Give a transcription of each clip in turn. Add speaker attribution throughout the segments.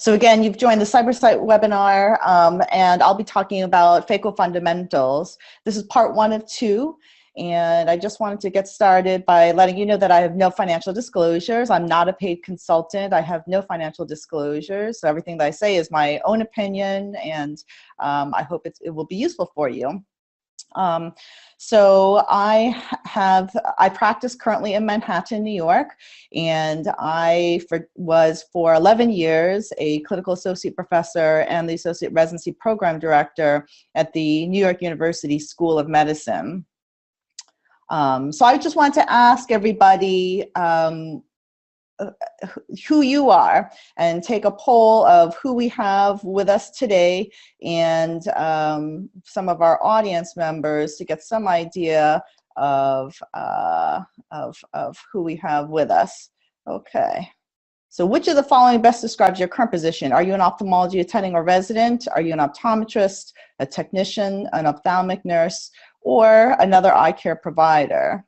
Speaker 1: So again, you've joined the CyberSite webinar, and I'll be talking about Phaco Fundamentals. This is part 1 of 2, and I just wanted to get started by letting you know that I have no financial disclosures. I'm not a paid consultant. I have no financial disclosures. So everything that I say is my own opinion, and I hope it will be useful for you. So I practice currently in Manhattan, New York, and I was for 11 years a clinical associate professor and the associate residency program director at the New York University School of Medicine. So I just wanted to ask everybody who you are and take a poll of who we have with us today and some of our audience members to get some idea of who we have with us. Okay. So which of the following best describes your current position? Are you an ophthalmology attending or resident? Are you an optometrist, a technician, an ophthalmic nurse, or another eye care provider?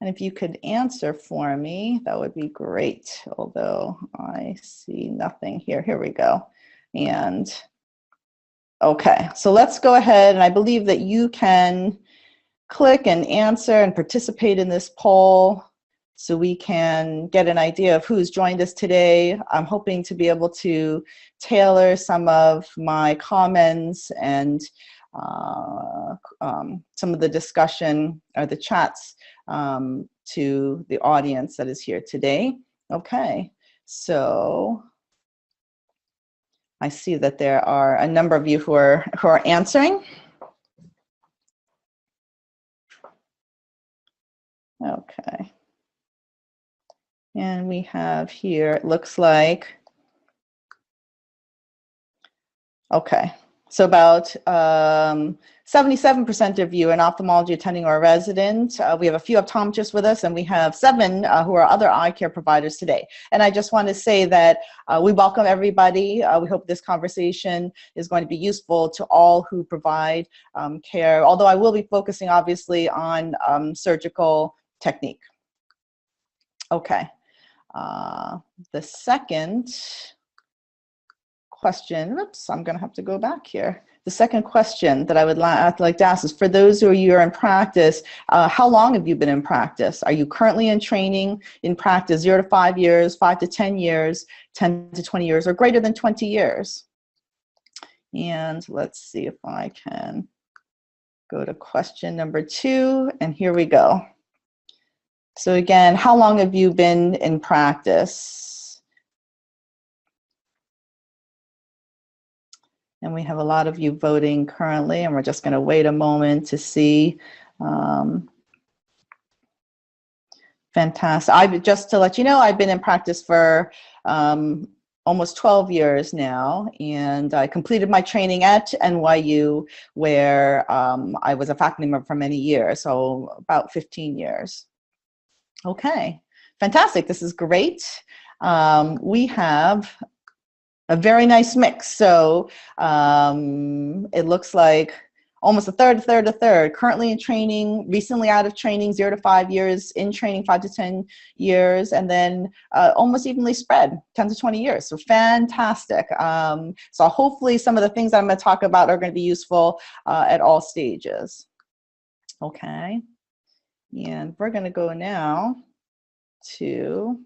Speaker 1: And if you could answer for me, that would be great, although I see nothing here. Here we go. And okay, so let's go ahead, and I believe that you can click and answer and participate in this poll so we can get an idea of who's joined us today. I'm hoping to be able to tailor some of my comments and some of the discussion or the chats to the audience that is here today. Okay, so I see that there are a number of you who are answering. Okay, and we have here, it looks like, okay. So about 77% of you are an ophthalmology attending or a resident. We have a few optometrists with us, and we have 7 who are other eye care providers today. And I just want to say that we welcome everybody. We hope this conversation is going to be useful to all who provide care, although I will be focusing obviously on surgical technique. Okay. The second question, oops, I'm going to have to go back here. The second question that I would like to ask is, for those of you who are in practice, how long have you been in practice? Are you currently in training in practice 0 to 5 years, 5 to 10 years, 10 to 20 years, or greater than 20 years? And let's see if I can go to question number 2, and here we go. So again, how long have you been in practice? And we have a lot of you voting currently, and we're just going to wait a moment to see. Fantastic. Just to let you know, I've been in practice for almost 12 years now, and I completed my training at NYU, where I was a faculty member for many years, so about 15 years. Okay, fantastic. This is great. We have a very nice mix. So it looks like almost a third, currently in training, recently out of training, 0 to 5 years, in training 5 to 10 years, and then almost evenly spread, 10 to 20 years. So fantastic. So hopefully some of the things that I'm going to talk about are going to be useful at all stages. Okay. And we're going to go now to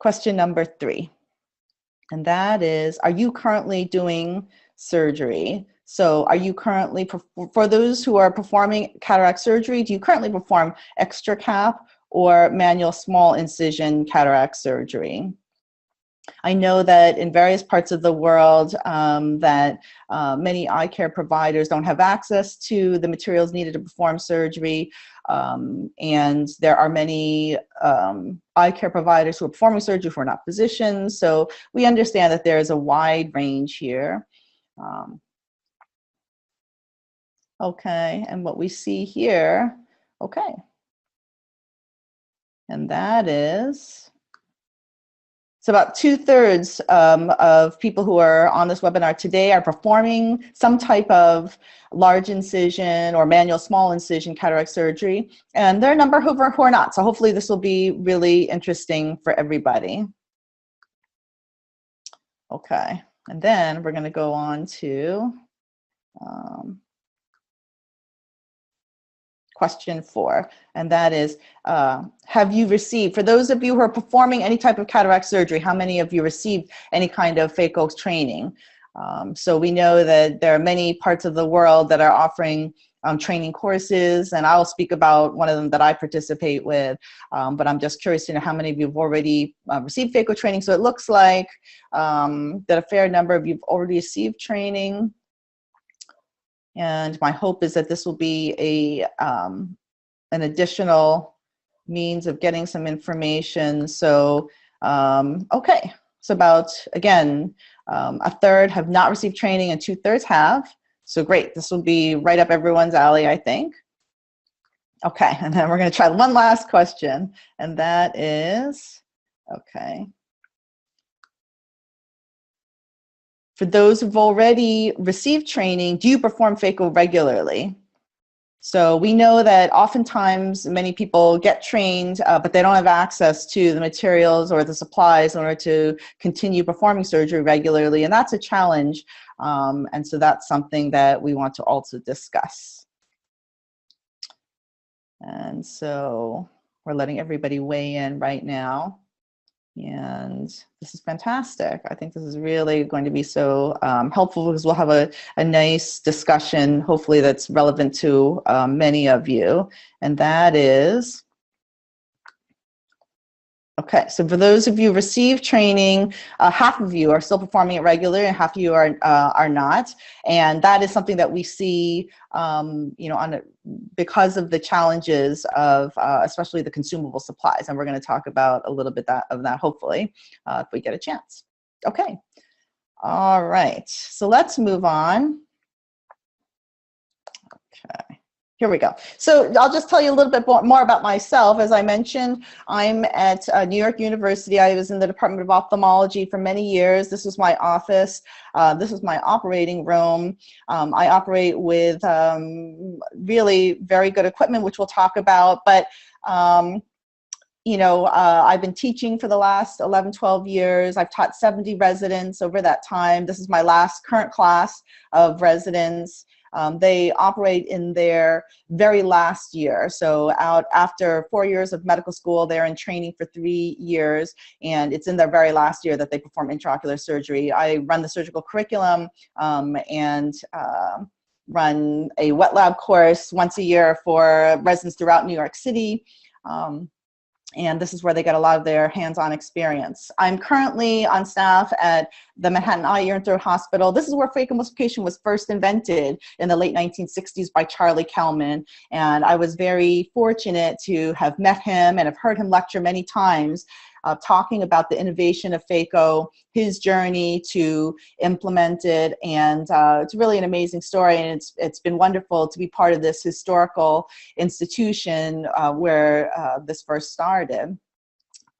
Speaker 1: question number 3. And that is, are you currently doing surgery? So are you currently, for those who are performing cataract surgery, do you currently perform extracap or manual small incision cataract surgery? I know that in various parts of the world that many eye care providers don't have access to the materials needed to perform surgery, and there are many eye care providers who are performing surgery who are not physicians, so we understand that there is a wide range here. Okay, and what we see here, okay, and that is, so about 2/3 of people who are on this webinar today are performing some type of large incision or manual small incision cataract surgery, and there are a number who are not. So hopefully this will be really interesting for everybody. Okay, and then we're going to go on to question 4, and that is, have you received, for those of you who are performing any type of cataract surgery, how many of you received any kind of phaco training? So we know that there are many parts of the world that are offering training courses, and I'll speak about one of them that I participate with, but I'm just curious to know how many of you have already received phaco training. So it looks like that a fair number of you have already received training. And my hope is that this will be an additional means of getting some information. So, okay, so about, again, a third have not received training and 2/3 have. So great, this will be right up everyone's alley, I think. Okay, and then we're gonna try one last question, and that is, okay. For those who've already received training, do you perform phaco regularly? So we know that oftentimes many people get trained, but they don't have access to the materials or the supplies in order to continue performing surgery regularly, and that's a challenge. And so that's something that we want to also discuss. And so we're letting everybody weigh in right now. And this is fantastic. I think this is really going to be so helpful, because we'll have a nice discussion, hopefully that's relevant to many of you. And that is, okay, so for those of you who received training, half of you are still performing it regularly and half of you are not. And that is something that we see, you know, because of the challenges of especially the consumable supplies. And we're going to talk about a little bit of that, hopefully, if we get a chance. Okay, all right, so let's move on. Okay. Here we go. So I'll just tell you a little bit more about myself. As I mentioned, I'm at New York University. I was in the Department of Ophthalmology for many years. This was my office. This is my operating room. I operate with really very good equipment, which we'll talk about. But you know, I've been teaching for the last 11, 12 years. I've taught 70 residents over that time. This is my last current class of residents. They operate in their very last year. So out after 4 years of medical school, they're in training for 3 years, and it's in their very last year that they perform intraocular surgery. I run the surgical curriculum and run a wet lab course once a year for residents throughout New York City. And this is where they get a lot of their hands-on experience. I'm currently on staff at the Manhattan Eye, Ear and Throat Hospital. This is where phacoemulsification was first invented in the late 1960s by Charlie Kelman. And I was very fortunate to have met him and have heard him lecture many times, talking about the innovation of phaco, his journey to implement it, and it's really an amazing story, and it's been wonderful to be part of this historical institution where this first started.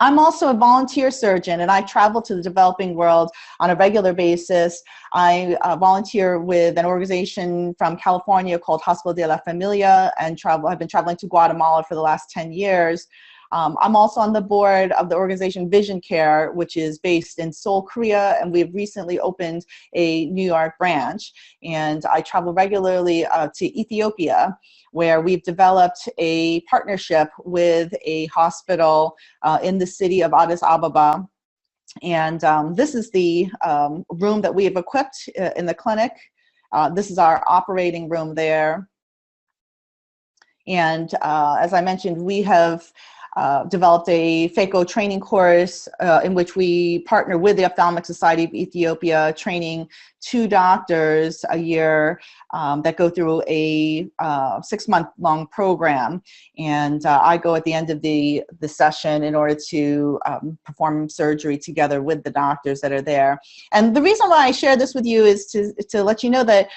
Speaker 1: I'm also a volunteer surgeon, and I travel to the developing world on a regular basis. I volunteer with an organization from California called Hospital de la Familia, and I've been traveling to Guatemala for the last 10 years. I'm also on the board of the organization Vision Care, which is based in Seoul, Korea, and we've recently opened a New York branch. And I travel regularly to Ethiopia, where we've developed a partnership with a hospital in the city of Addis Ababa. And this is the room that we have equipped in the clinic. This is our operating room there. And as I mentioned, we have developed a phaco training course in which we partner with the Ophthalmic Society of Ethiopia, training 2 doctors a year that go through a 6-month-long program. And I go at the end of the session in order to perform surgery together with the doctors that are there. And the reason why I share this with you is to let you know that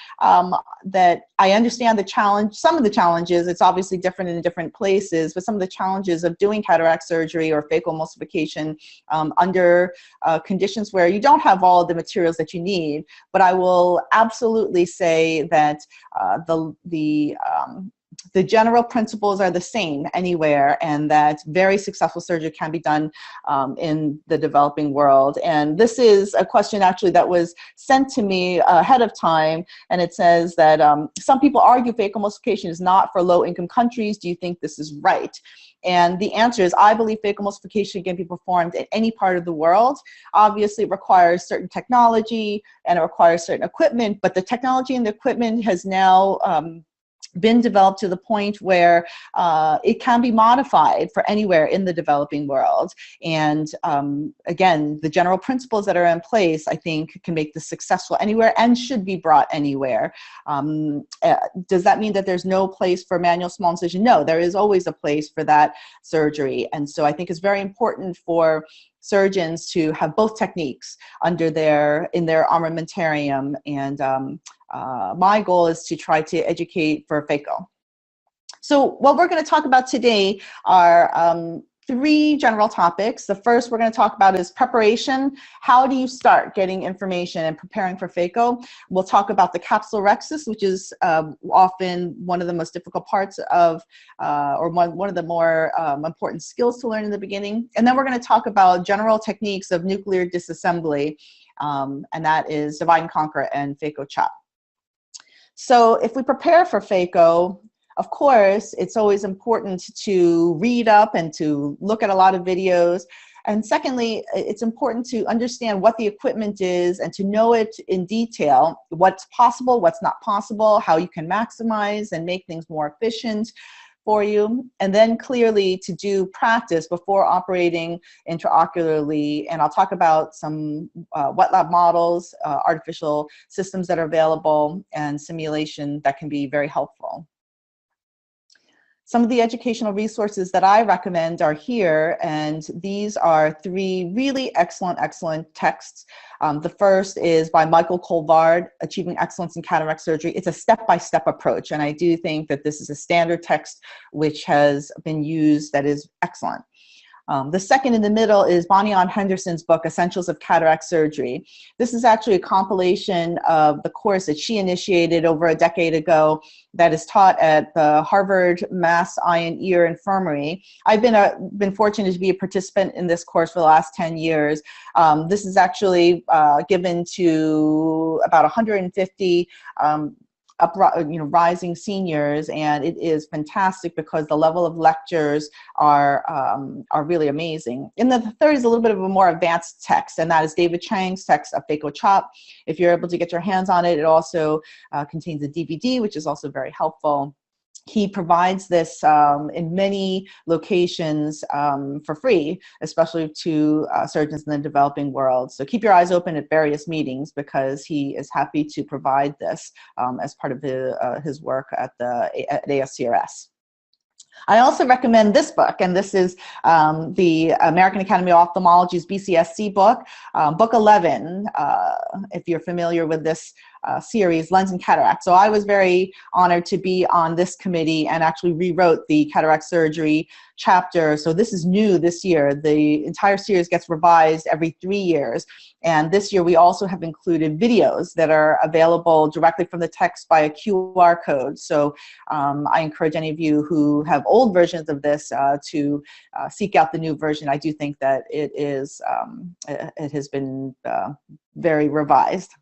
Speaker 1: that I understand the challenge, some of the challenges. It's obviously different in different places, but some of the challenges of doing cataract surgery or phacoemulsification under conditions where you don't have all of the materials that you need. But I will absolutely say that the the general principles are the same anywhere, and that very successful surgery can be done in the developing world. And this is a question actually that was sent to me ahead of time, and it says that some people argue phacoemulsification is not for low-income countries. Do you think this is right? And the answer is, I believe phacoemulsification can be performed in any part of the world. Obviously, it requires certain technology and it requires certain equipment, but the technology and the equipment has now been developed to the point where it can be modified for anywhere in the developing world. And again, the general principles that are in place, I think, can make this successful anywhere and should be brought anywhere. Does that mean that there's no place for manual small incision? No, there is always a place for that surgery. And so I think it's very important for surgeons to have both techniques in their armamentarium. And my goal is to try to educate for phaco. So what we're going to talk about today are three general topics. The first we're going to talk about is preparation. How do you start getting information and preparing for phaco? We'll talk about the capsulorhexis, which is often one of the most difficult parts of, or one of the more important skills to learn in the beginning. And then we're going to talk about general techniques of nuclear disassembly, and that is divide and conquer and phaco chop. So if we prepare for phaco, of course, it's always important to read up and to look at a lot of videos. And secondly, it's important to understand what the equipment is and to know it in detail, what's possible, what's not possible, how you can maximize and make things more efficient for you. And then clearly to do practice before operating intraocularly. And I'll talk about some wet lab models, artificial systems that are available, and simulation that can be very helpful. Some of the educational resources that I recommend are here, and these are three really excellent texts. The first is by Michael Colvard, Achieving Excellence in Cataract Surgery. It's a step-by-step approach, and I do think that this is a standard text which has been used that is excellent. The second in the middle is Bonnie Ann Henderson's book, Essentials of Cataract Surgery. This is actually a compilation of the course that she initiated over a decade ago that is taught at the Harvard Mass Eye and Ear Infirmary. I've been fortunate to be a participant in this course for the last 10 years. This is actually given to about 150 rising seniors, and it is fantastic because the level of lectures are really amazing. And the third is a little bit of a more advanced text, and that is David Chang's text of Phaco Chop. If you're able to get your hands on it, it also contains a DVD, which is also very helpful. He provides this in many locations for free, especially to surgeons in the developing world. So keep your eyes open at various meetings because he is happy to provide this as part of his work at ASCRS. I also recommend this book, and this is the American Academy of Ophthalmology's BCSC book, Book 11, if you're familiar with this series, Lens and Cataract. So I was very honored to be on this committee and actually rewrote the cataract surgery chapter. So this is new this year. The entire series gets revised every 3 years. And this year we also have included videos that are available directly from the text by a QR code. So I encourage any of you who have old versions of this to seek out the new version. I do think that it has been very revised.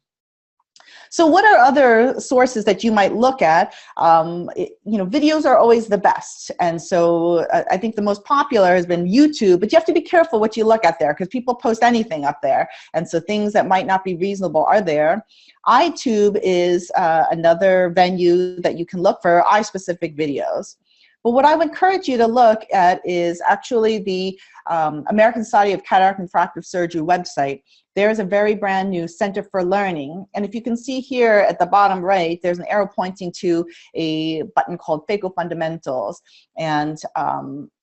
Speaker 1: So what are other sources that you might look at? Videos are always the best. And so I think the most popular has been YouTube, but you have to be careful what you look at there because people post anything up there. And so things that might not be reasonable are there. iTube is another venue that you can look for eye-specific videos. But what I would encourage you to look at is actually the American Society of Cataract and Refractive Surgery website. There's a very brand new Center for Learning. And if you can see here at the bottom right, there's an arrow pointing to a button called Phaco Fundamentals. And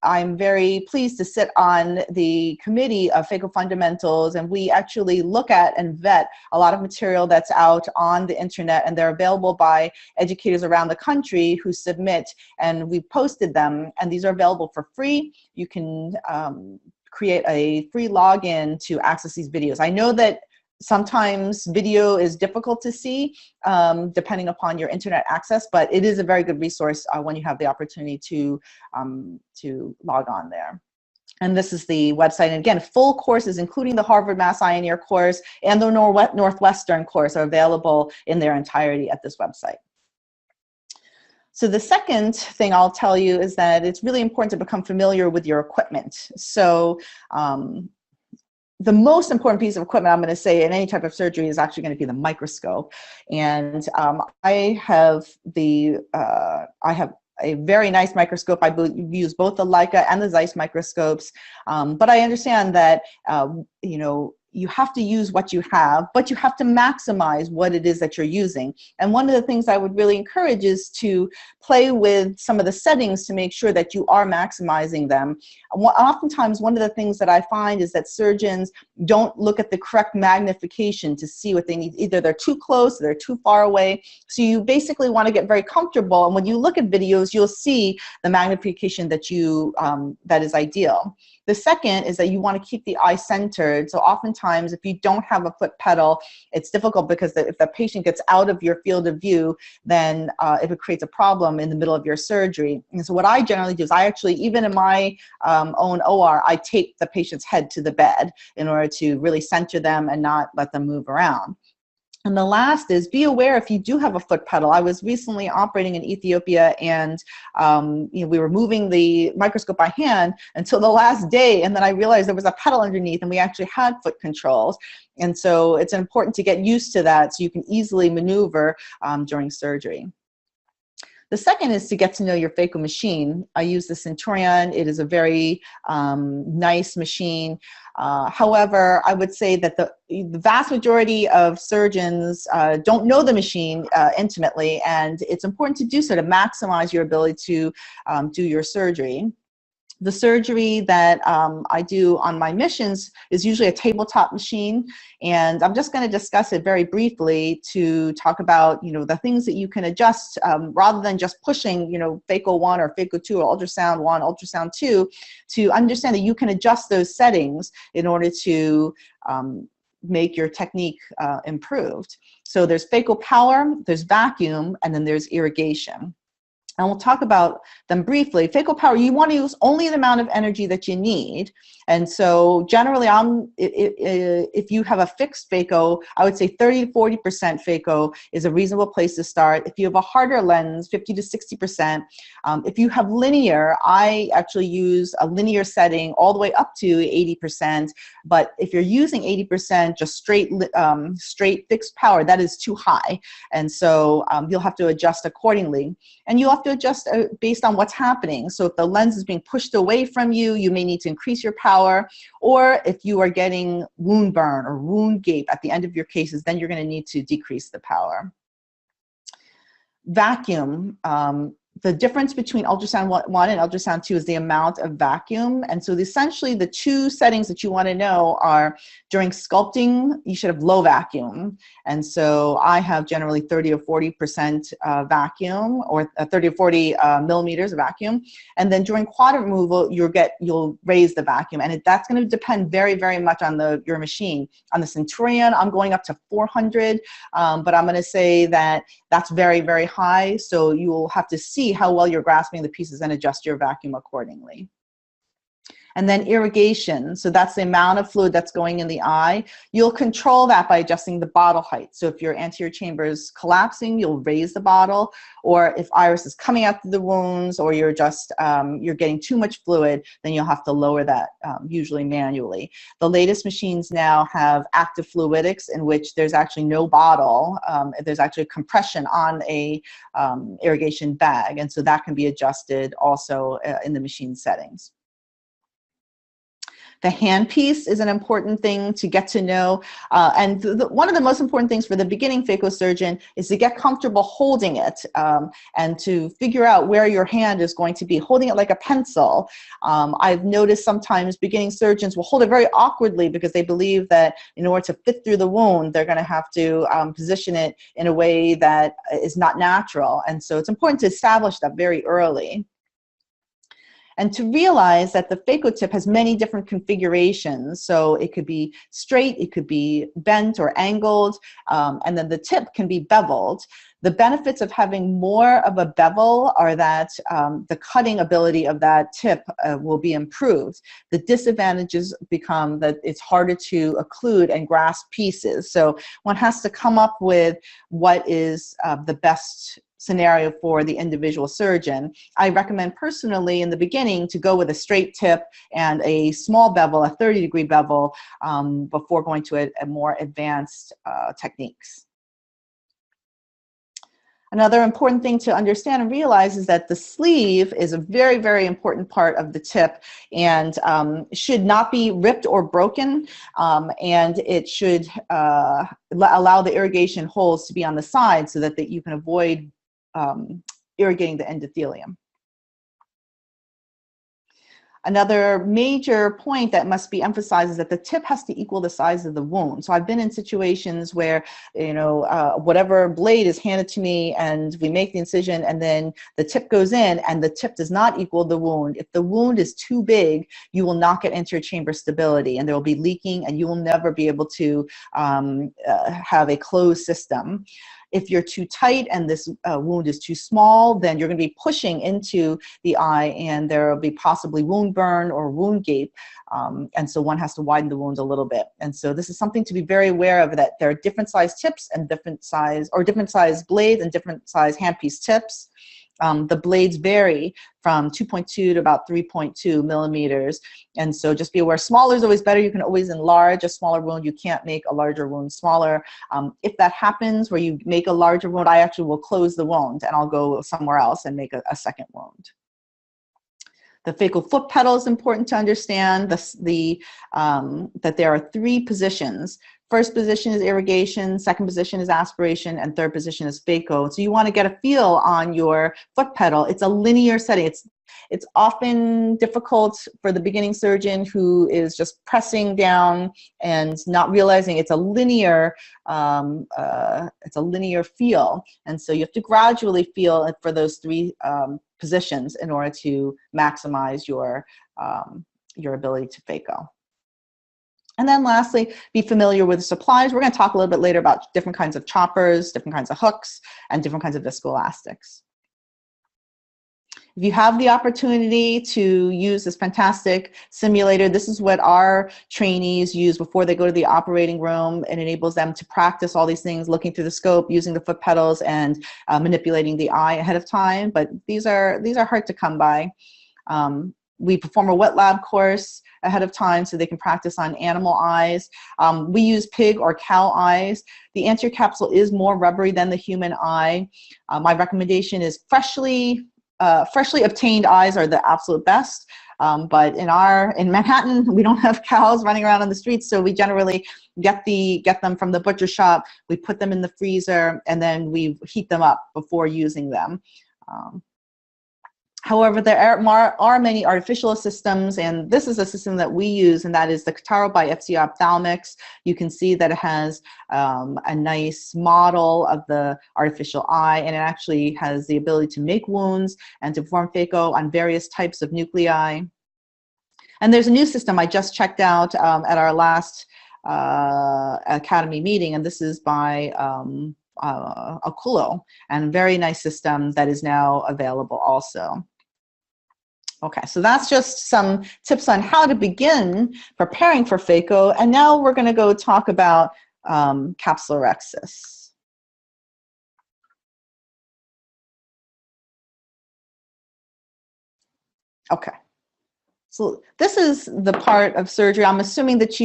Speaker 1: I'm very pleased to sit on the committee of Phaco Fundamentals, and we actually look at and vet a lot of material that's out on the internet, and they're available by educators around the country who submit, and we posted them, and these are available for free. You can create a free login to access these videos. I know that Sometimes video is difficult to see depending upon your internet access, but it is a very good resource when you have the opportunity to log on there. And this is the website. And again, full courses, including the Harvard Mass Eye and Ear course and the Northwestern course, are available in their entirety at this website. So the second thing I'll tell you is that it's really important to become familiar with your equipment. So the most important piece of equipment I'm going to say in any type of surgery is actually going to be the microscope. And I have a very nice microscope. I use both the Leica and the Zeiss microscopes, but I understand that you know, you have to use what you have, but you have to maximize what it is that you're using. And one of the things I would really encourage is to play with some of the settings to make sure that you are maximizing them. Oftentimes, one of the things that I find is that surgeons don't look at the correct magnification to see what they need. Either they're too close, or they're too far away. So you basically want to get very comfortable. And when you look at videos, you'll see the magnification that that is ideal. The second is that you want to keep the eye centered. So oftentimes, if you don't have a foot pedal, it's difficult because if the patient gets out of your field of view, then it creates a problem in the middle of your surgery. And so what I generally do is I actually, even in my own OR, I tape the patient's head to the bed in order to really center them and not let them move around. And the last is be aware if you do have a foot pedal. I was recently operating in Ethiopia, and you know, we were moving the microscope by hand until the last day, and then I realized there was a pedal underneath, and we actually had foot controls. And so it's important to get used to that so you can easily maneuver during surgery. The second is to get to know your phaco machine. I use the Centurion. It is a very nice machine. However, I would say that the vast majority of surgeons don't know the machine intimately, and it's important to do so to maximize your ability to do your surgery. The surgery that I do on my missions is usually a tabletop machine, and I'm just going to discuss it very briefly to talk about, you know, the things that you can adjust rather than just pushing, you know, Phaco 1 or Phaco 2 or ultrasound 1, ultrasound 2, to understand that you can adjust those settings in order to make your technique improved. So there's phaco power, there's vacuum, and then there's irrigation. And we'll talk about them briefly. Phaco power, you want to use only the amount of energy that you need. And so generally, if you have a fixed phaco, I would say 30 to 40% phaco is a reasonable place to start. If you have a harder lens, 50 to 60%. If you have linear, I actually use a linear setting all the way up to 80%. But if you're using 80% just straight fixed power, that is too high. And so you'll have to adjust accordingly. And you'll have to adjust based on what's happening. So if the lens is being pushed away from you, you may need to increase your power. Or if you are getting wound burn or wound gape at the end of your cases, then you're going to need to decrease the power. Vacuum. The difference between ultrasound 1 and ultrasound 2 is the amount of vacuum. And so essentially the two settings that you want to know are during sculpting, you should have low vacuum. And so I have generally 30 or 40% vacuum, or 30 or 40 millimeters of vacuum. And then during quadrant removal, you'll raise the vacuum. And that's going to depend very, very much on your machine. On the Centurion, I'm going up to 400, but I'm going to say that that's very, very high. So you will have to see how well you're grasping the pieces and adjust your vacuum accordingly. And then irrigation, so that's the amount of fluid that's going in the eye. You'll control that by adjusting the bottle height. So if your anterior chamber is collapsing, you'll raise the bottle, or if iris is coming out through the wounds, or you're just you're getting too much fluid, then you'll have to lower that, usually manually. The latest machines now have active fluidics, in which there's actually no bottle. There's actually compression on a irrigation bag, and so that can be adjusted also in the machine settings. The handpiece is an important thing to get to know. And one of the most important things for the beginning phaco surgeon is to get comfortable holding it and to figure out where your hand is going to be, holding it like a pencil. I've noticed sometimes beginning surgeons will hold it very awkwardly because they believe that in order to fit through the wound, they're going to have to position it in a way that is not natural. And so it's important to establish that very early. And to realize that the phaco tip has many different configurations. So it could be straight, it could be bent or angled, and then the tip can be beveled. The benefits of having more of a bevel are that the cutting ability of that tip will be improved. The disadvantages become that it's harder to occlude and grasp pieces. So one has to come up with what is the best scenario for the individual surgeon. I recommend personally in the beginning to go with a straight tip and a small bevel, a 30-degree bevel, before going to a more advanced techniques. Another important thing to understand and realize is that the sleeve is a very, very important part of the tip, and should not be ripped or broken, and it should allow the irrigation holes to be on the side so that you can avoid irrigating the endothelium. Another major point that must be emphasized is that the tip has to equal the size of the wound. So I've been in situations where, you know, whatever blade is handed to me and we make the incision and then the tip goes in and the tip does not equal the wound. If the wound is too big, you will not get interchamber stability and there will be leaking and you will never be able to have a closed system. If you're too tight and this wound is too small, then you're going to be pushing into the eye and there will be possibly wound burn or wound gape. And so one has to widen the wound a little bit. And so this is something to be very aware of, that there are different size tips and different size blades and different size handpiece tips. The blades vary from 2.2 to about 3.2 millimeters. And so just be aware, smaller is always better. You can always enlarge a smaller wound. You can't make a larger wound smaller. If that happens where you make a larger wound, I actually will close the wound and I'll go somewhere else and make a second wound. The phaco foot pedal is important to understand that there are 3 positions. First position is irrigation, second position is aspiration, and third position is phaco. So you want to get a feel on your foot pedal. It's a linear setting. It's often difficult for the beginning surgeon who is just pressing down and not realizing it's a linear feel. And so you have to gradually feel it for those 3 positions in order to maximize your ability to phaco. And then lastly, be familiar with the supplies. We're going to talk a little bit later about different kinds of choppers, different kinds of hooks, and different kinds of viscoelastics. If you have the opportunity to use this fantastic simulator, this is what our trainees use before they go to the operating room. It enables them to practice all these things, looking through the scope, using the foot pedals, and manipulating the eye ahead of time. But these are hard to come by. We perform a wet lab course ahead of time so they can practice on animal eyes. We use pig or cow eyes. The anterior capsule is more rubbery than the human eye. My recommendation is freshly obtained eyes are the absolute best. But in Manhattan, we don't have cows running around on the streets, so we generally get them from the butcher shop. We put them in the freezer and then we heat them up before using them. However, there are many artificial systems, and this is a system that we use, and that is the Cataro by FC Ophthalmics. You can see that it has a nice model of the artificial eye, and it actually has the ability to make wounds and to perform phaco on various types of nuclei. And there's a new system I just checked out at our last Academy meeting, and this is by Oculo, and a very nice system that is now available also. Okay, so that's just some tips on how to begin preparing for phaco, and now we're going to go talk about capsulorhexis. Okay. So this is the part of surgery. I'm assuming that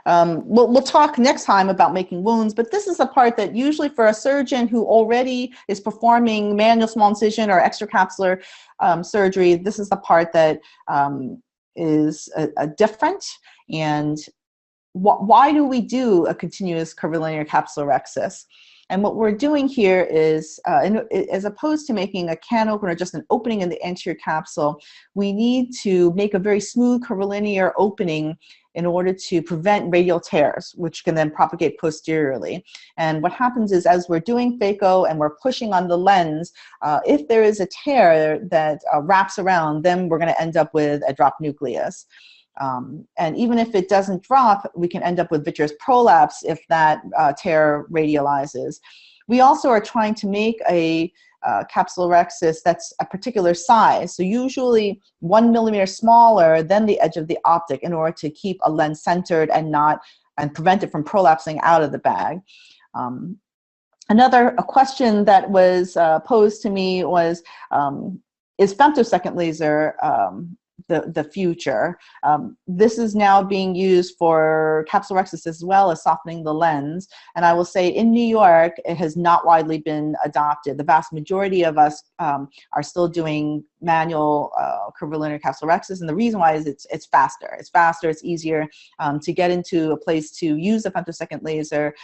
Speaker 1: we'll talk next time about making wounds, but this is the part that usually for a surgeon who already is performing manual small incision or extracapsular surgery, this is the part that is different. And why do we do a continuous curvilinear capsulorhexis? And what we're doing here is, as opposed to making a can opener, just an opening in the anterior capsule, we need to make a very smooth curvilinear opening in order to prevent radial tears, which can then propagate posteriorly. And what happens is, as we're doing phaco and we're pushing on the lens, if there is a tear that wraps around, then we're going to end up with a dropped nucleus. And even if it doesn't drop, we can end up with vitreous prolapse if that tear radializes. We also are trying to make a capsulorhexis that's a particular size, so usually 1 millimeter smaller than the edge of the optic, in order to keep a lens centered and prevent it from prolapsing out of the bag. Another question that was posed to me was, is femtosecond laser the future? This is now being used for capsulorhexis as well as softening the lens. And I will say, in New York, it has not widely been adopted. The vast majority of us are still doing manual curvilinear capsulorhexis, and the reason why is it's faster. It's faster, it's easier to get into a place to use a femtosecond laser.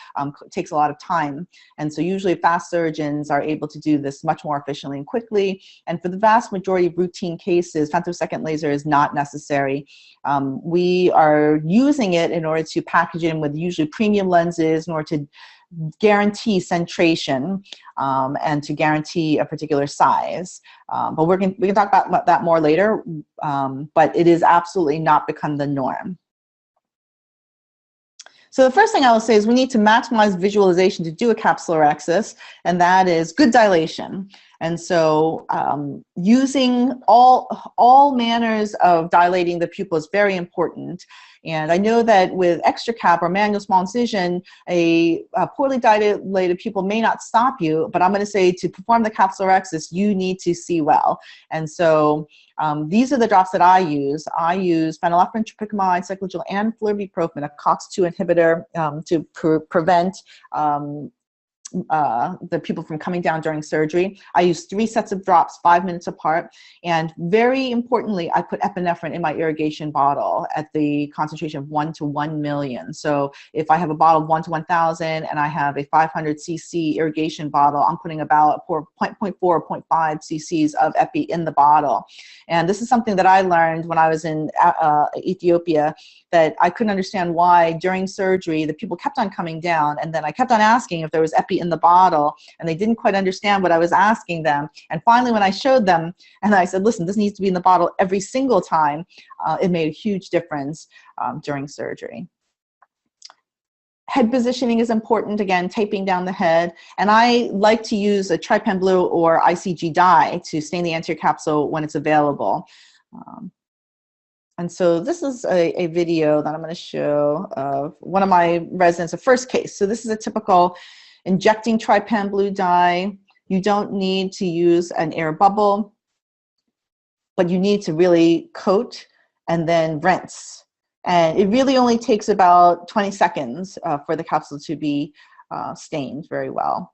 Speaker 1: Takes a lot of time, and so usually fast surgeons are able to do this much more efficiently and quickly. And for the vast majority of routine cases, femtosecond laser is not necessary. We are using it in order to package it in with usually premium lenses in order to guarantee centration and to guarantee a particular size. But we can talk about that more later, but it is absolutely not become the norm. So the first thing I will say is we need to maximize visualization to do a capsulorhexis, and that is good dilation. And so using all manners of dilating the pupil is very important. And I know that with extracap or manual small incision, a poorly dilated pupil may not stop you, but I'm going to say to perform the capsulorhexis, you need to see well. And so these are the drops that I use. I use phenylephrine, tropicamide, cyclogel, and flurbiprofen, a COX-2 inhibitor, to prevent the pupil from coming down during surgery. I use 3 sets of drops, 5 minutes apart, and very importantly, I put epinephrine in my irrigation bottle at the concentration of 1 to 1 million. So if I have a bottle of 1 to 1,000 and I have a 500 cc irrigation bottle, I'm putting about 0.4 or 0.5 cc's of epi in the bottle. And this is something that I learned when I was in Ethiopia, that I couldn't understand why during surgery the pupil kept on coming down, and then I kept on asking if there was epi in the bottle, and they didn't quite understand what I was asking them. And finally, when I showed them and I said, listen, this needs to be in the bottle every single time, it made a huge difference during surgery. Head positioning is important, again, taping down the head. And I like to use a trypan blue or ICG dye to stain the anterior capsule when it's available. And so this is a video that I'm going to show of one of my residents, a first case. So this is a typical injecting trypan blue dye. You don't need to use an air bubble, but you need to really coat and then rinse. And it really only takes about 20 seconds for the capsule to be stained very well.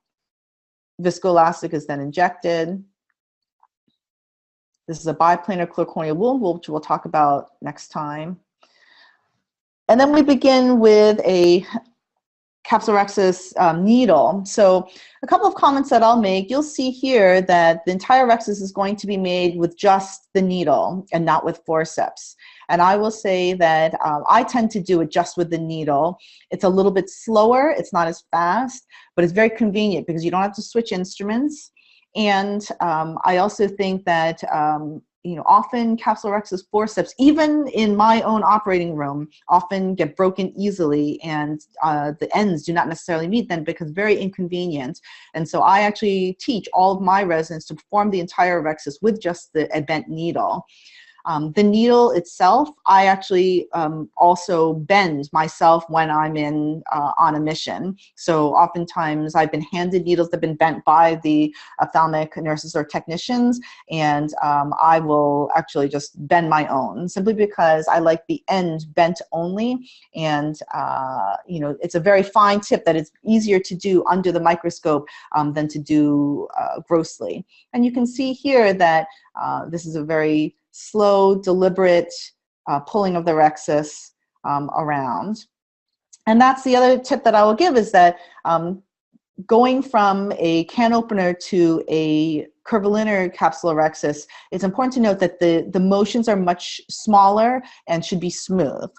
Speaker 1: Viscoelastic is then injected. This is a biplanar clear wound, which we'll talk about next time. And then we begin with a capsulorhexis needle. So a couple of comments that I'll make. You'll see here that the entire rhexis is going to be made with just the needle and not with forceps. And I will say that I tend to do it just with the needle. It's a little bit slower, it's not as fast, but it's very convenient because you don't have to switch instruments. And I also think that you know, often capsulorhexis forceps, even in my own operating room, often get broken easily, and the ends do not necessarily meet them because very inconvenient. And so I actually teach all of my residents to perform the entire rhexis with just the bent needle. The needle itself, I actually also bend myself when I'm on a mission. So oftentimes I've been handed needles that have been bent by the ophthalmic nurses or technicians, and I will actually just bend my own, simply because I like the end bent only. And you know, it's a very fine tip that it's easier to do under the microscope than to do grossly. And you can see here that this is a very slow, deliberate pulling of the rhexis around. And that's the other tip that I will give, is that going from a can opener to a curvilinear capsulorhexis, it's important to note that the motions are much smaller and should be smooth.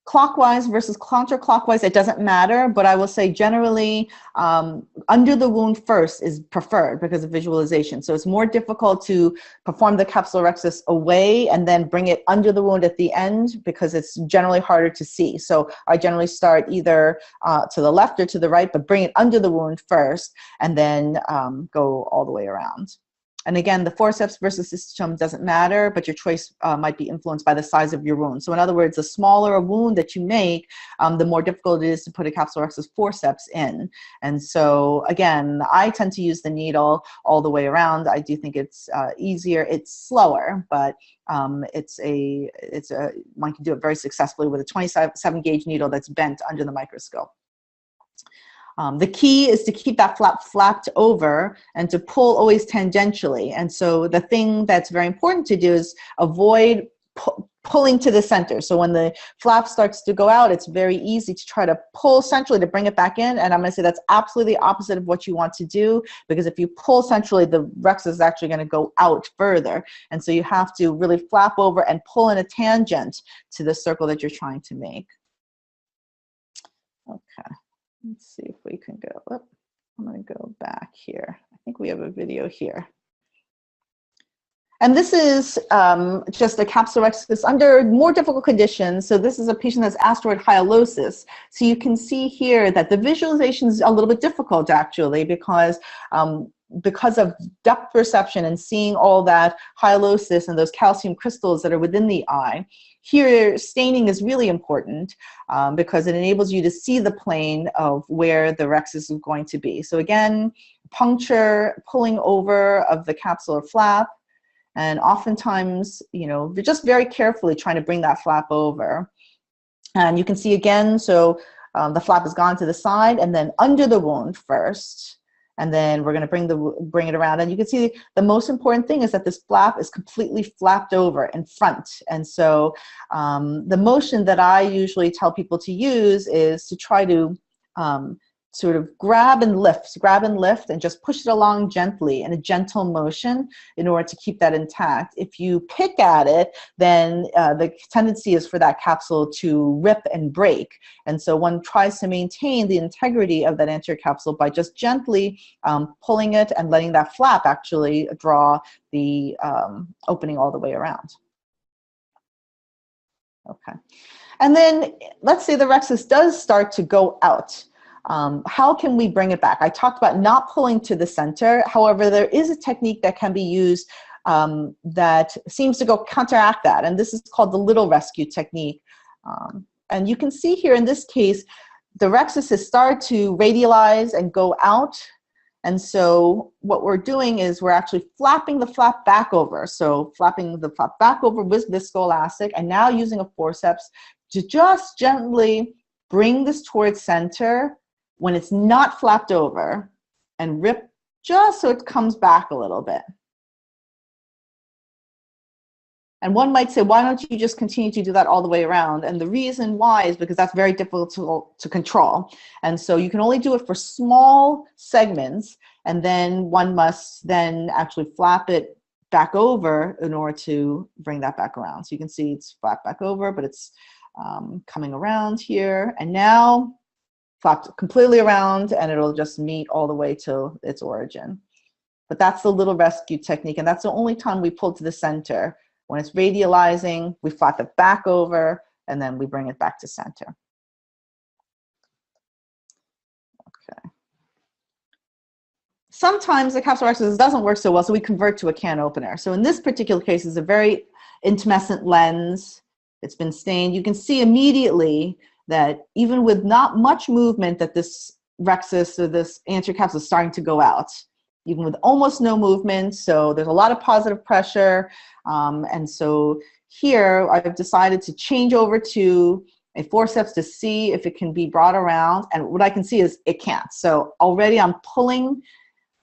Speaker 1: Clockwise versus counterclockwise, it doesn't matter, but I will say generally under the wound first is preferred because of visualization. So it's more difficult to perform the capsulorhexis away and then bring it under the wound at the end because it's generally harder to see. So I generally start either to the left or to the right, but bring it under the wound first and then go all the way around. And again, the forceps versus cystosome doesn't matter, but your choice might be influenced by the size of your wound. So in other words, the smaller a wound that you make, the more difficult it is to put a capsulorhexis forceps in. And so again, I tend to use the needle all the way around. I do think it's easier. It's slower, but one can do it very successfully with a 27 gauge needle that's bent under the microscope. The key is to keep that flap flapped over and to pull always tangentially. And so the thing that's very important to do is avoid pulling to the center. So when the flap starts to go out, it's very easy to try to pull centrally to bring it back in. And I'm going to say that's absolutely the opposite of what you want to do, because if you pull centrally, the rhexis is actually going to go out further. And so you have to really flap over and pull in a tangent to the circle that you're trying to make. Okay. Let's see if we can go, oh, I'm going to go back here. I think we have a video here. And this is just a capsulorhexis under more difficult conditions. So this is a patient that's asteroid hyalosis. So you can see here that the visualization is a little bit difficult actually because of depth perception and seeing all that hyalosis and those calcium crystals that are within the eye. Here, staining is really important because it enables you to see the plane of where the rhexis is going to be. So again, puncture, pulling over of the capsular flap, and oftentimes, you know, you're just very carefully trying to bring that flap over. And you can see again, so the flap has gone to the side and then under the wound first. And then we're going to bring it around. And you can see the most important thing is that this flap is completely flapped over in front. And so the motion that I usually tell people to use is to try to sort of grab and lift and just push it along gently in a gentle motion in order to keep that intact. If you pick at it, then the tendency is for that capsule to rip and break. And so one tries to maintain the integrity of that anterior capsule by just gently pulling it and letting that flap actually draw the opening all the way around. Okay. And then let's say the rhexis does start to go out. How can we bring it back? I talked about not pulling to the center. However, there is a technique that can be used that seems to go counteract that, and this is called the little rescue technique. And you can see here in this case, the rhexis has started to radialize and go out. And so what we're doing is we're actually flapping the flap back over. So flapping the flap back over with viscoelastic, and now using a forceps to just gently bring this towards center when it's not flapped over, and rip just so it comes back a little bit. And one might say, why don't you just continue to do that all the way around? And the reason why is because that's very difficult to control. And so you can only do it for small segments, and then one must then actually flap it back over in order to bring that back around. So you can see it's flapped back over, but it's coming around here. And now flapped completely around, and it'll just meet all the way to its origin. But that's the little rescue technique, and that's the only time we pull to the center. When it's radializing, we flap it back over, and then we bring it back to center. Okay. Sometimes the capsulorhexis doesn't work so well, so we convert to a can opener. So in this particular case, it's a very intumescent lens. It's been stained. You can see immediately that even with not much movement that this rhexis or this anterior capsule is starting to go out, even with almost no movement. So there's a lot of positive pressure. And so here I've decided to change over to a forceps to see if it can be brought around. And what I can see is it can't. So already I'm pulling.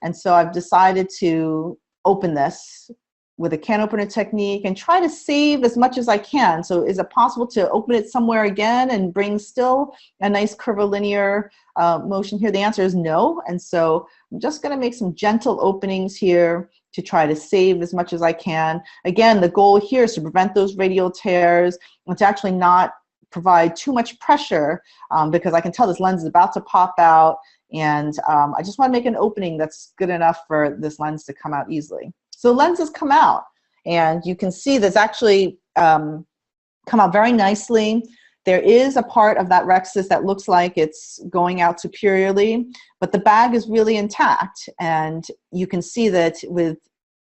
Speaker 1: And so I've decided to open this with a can opener technique and try to save as much as I can. So is it possible to open it somewhere again and bring still a nice curvilinear motion here? The answer is no. And so I'm just going to make some gentle openings here to try to save as much as I can. Again, the goal here is to prevent those radial tears and to actually not provide too much pressure because I can tell this lens is about to pop out, and I just want to make an opening that's good enough for this lens to come out easily. So lenses come out, and you can see that's actually come out very nicely. There is a part of that rhexis that looks like it's going out superiorly, but the bag is really intact, and you can see that with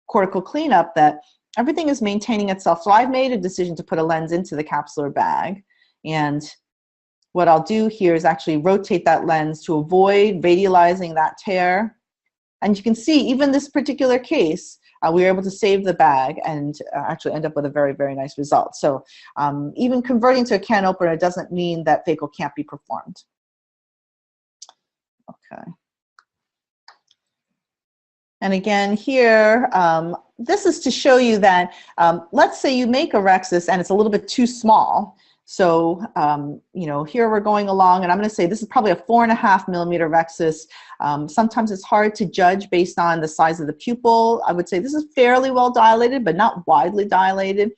Speaker 1: cortical cleanup that everything is maintaining itself. So I've made a decision to put a lens into the capsular bag, and what I'll do here is actually rotate that lens to avoid radializing that tear. And you can see even this particular case, we were able to save the bag and actually end up with a very, very nice result. So even converting to a can opener doesn't mean that phaco can't be performed. Okay. And again here, this is to show you that, let's say you make a rhexis and it's a little bit too small. So, you know, here we're going along, and I'm going to say this is probably a 4.5 millimeter rhexis. Sometimes it's hard to judge based on the size of the pupil. I would say this is fairly well dilated, but not widely dilated.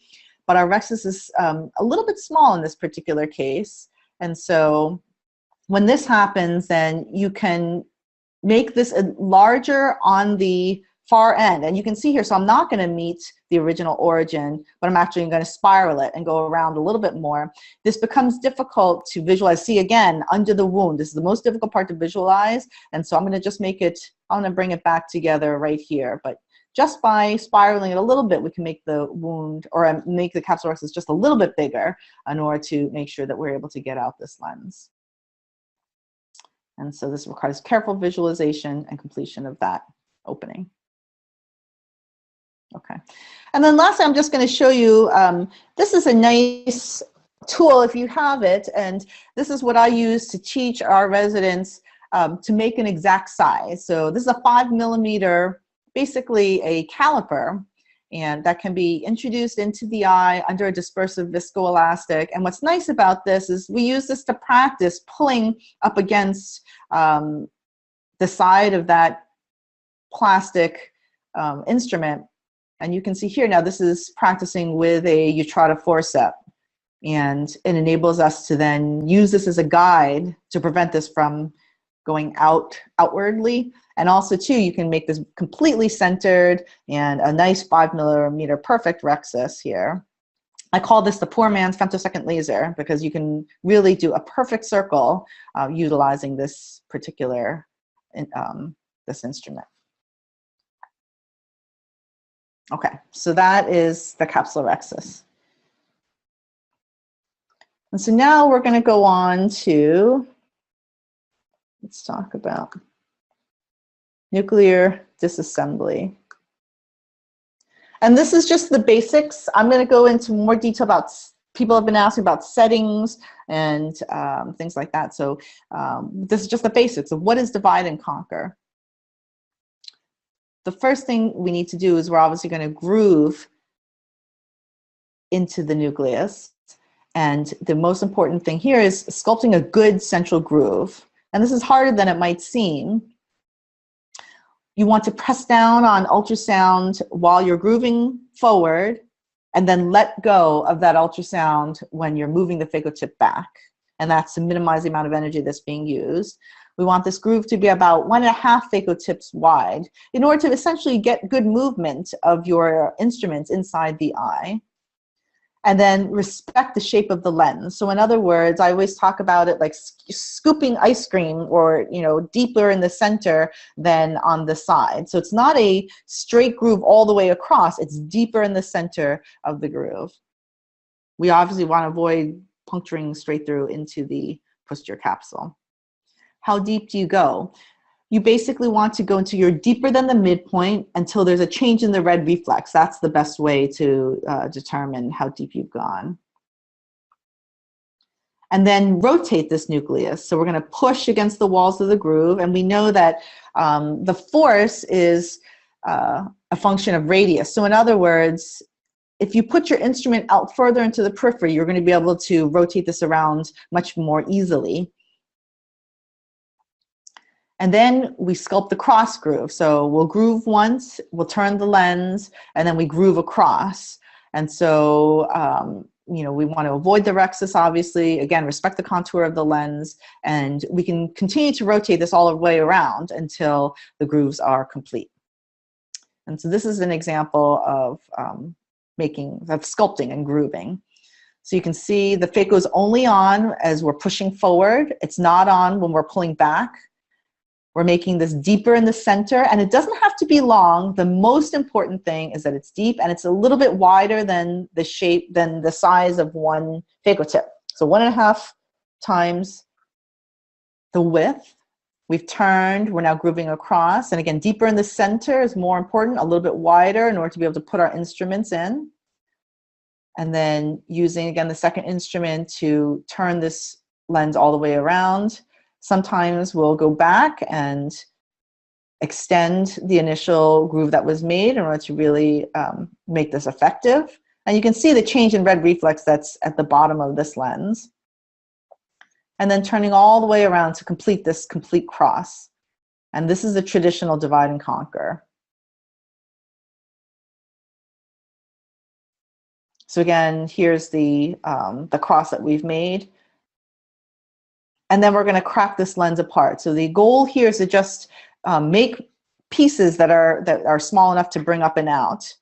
Speaker 1: But our rhexis is a little bit small in this particular case. And so when this happens, then you can make this larger on the far end. And you can see here, so I'm not going to meet the original origin, but I'm actually going to spiral it and go around a little bit more. This becomes difficult to visualize. See, again, under the wound, this is the most difficult part to visualize. And so I'm going to just make it, I'm going to bring it back together right here. But just by spiraling it a little bit, we can make the wound, or make the capsulorhexis just a little bit bigger in order to make sure that we're able to get out this lens. And so this requires careful visualization and completion of that opening. Okay, and then lastly, I'm just going to show you, this is a nice tool if you have it, and this is what I use to teach our residents to make an exact size. So this is a 5 millimeter, basically a caliper, and that can be introduced into the eye under a dispersive viscoelastic. And what's nice about this is we use this to practice pulling up against the side of that plastic instrument. And you can see here now, this is practicing with a Utrata forceps, and it enables us to then use this as a guide to prevent this from going outwardly. And also too, you can make this completely centered and a nice 5 millimeter perfect rhexis here. I call this the poor man's femtosecond laser because you can really do a perfect circle utilizing this particular this instrument. Okay, so that is the Capsulorrhexis. And so now we're going to go on to, let's talk about nuclear disassembly. And this is just the basics. I'm going to go into more detail about, people have been asking about settings and things like that. So this is just the basics of what is divide and conquer. The first thing we need to do is we're obviously going to groove into the nucleus. And the most important thing here is sculpting a good central groove. And this is harder than it might seem. You want to press down on ultrasound while you're grooving forward, and then let go of that ultrasound when you're moving the phaco tip back. And that's to minimize the amount of energy that's being used. We want this groove to be about 1.5 phaco tips wide in order to essentially get good movement of your instruments inside the eye. And then respect the shape of the lens. So in other words, I always talk about it like scooping ice cream, or, you know, deeper in the center than on the side. So it's not a straight groove all the way across, it's deeper in the center of the groove. We obviously want to avoid puncturing straight through into the posterior capsule. How deep do you go? You basically want to go into your deeper than the midpoint until there's a change in the red reflex. That's the best way to determine how deep you've gone. And then rotate this nucleus. So we're going to push against the walls of the groove, and we know that the force is a function of radius. So in other words, if you put your instrument out further into the periphery, you're going to be able to rotate this around much more easily. And then we sculpt the cross groove. So we'll groove once, we'll turn the lens, and then we groove across. And so, you know, we want to avoid the rhexis, obviously. Again, respect the contour of the lens, and we can continue to rotate this all the way around until the grooves are complete. And so this is an example of sculpting and grooving. So you can see the phaco is only on as we're pushing forward. It's not on when we're pulling back. We're making this deeper in the center, and it doesn't have to be long. The most important thing is that it's deep and it's a little bit wider than the shape, than the size of one phaco tip. So 1.5 times the width. We've turned, we're now grooving across, and again, deeper in the center is more important, a little bit wider in order to be able to put our instruments in. And then using, again, the second instrument to turn this lens all the way around. Sometimes we'll go back and extend the initial groove that was made in order to really make this effective. And you can see the change in red reflex that's at the bottom of this lens. And then turning all the way around to complete this complete cross. And this is the traditional divide and conquer. So again, here's the cross that we've made. And then we're going to crack this lens apart. So the goal here is to just make pieces that are small enough to bring up and out.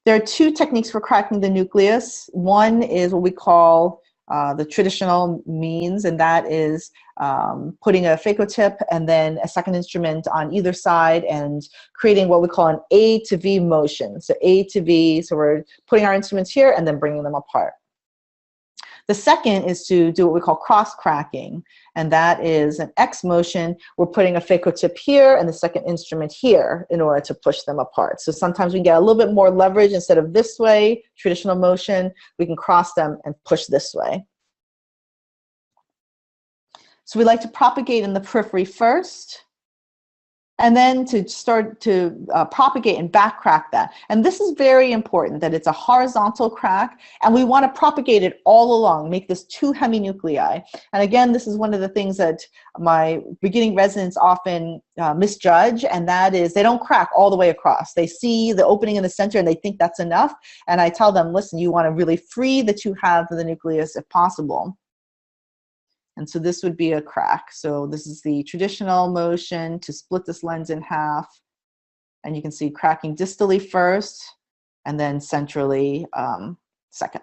Speaker 1: There are 2 techniques for cracking the nucleus. One is what we call the traditional means, and that is putting a phaco tip and then a second instrument on either side and creating what we call an A to V motion. So A to V, so we're putting our instruments here and then bringing them apart. The second is to do what we call cross-cracking, and that is an X motion. We're putting a phaco tip here and the second instrument here in order to push them apart. So sometimes we get a little bit more leverage. Instead of this way, traditional motion, we can cross them and push this way. So we like to propagate in the periphery first, and then to start to propagate and back crack that. And this is very important, that it's a horizontal crack, and we want to propagate it all along, make this 2 heminuclei. And again, this is one of the things that my beginning residents often misjudge, and that is they don't crack all the way across. They see the opening in the center and they think that's enough. And I tell them, listen, you want to really free the 2 halves of the nucleus if possible. And so this would be a crack. So this is the traditional motion to split this lens in half. And you can see cracking distally first and then centrally second.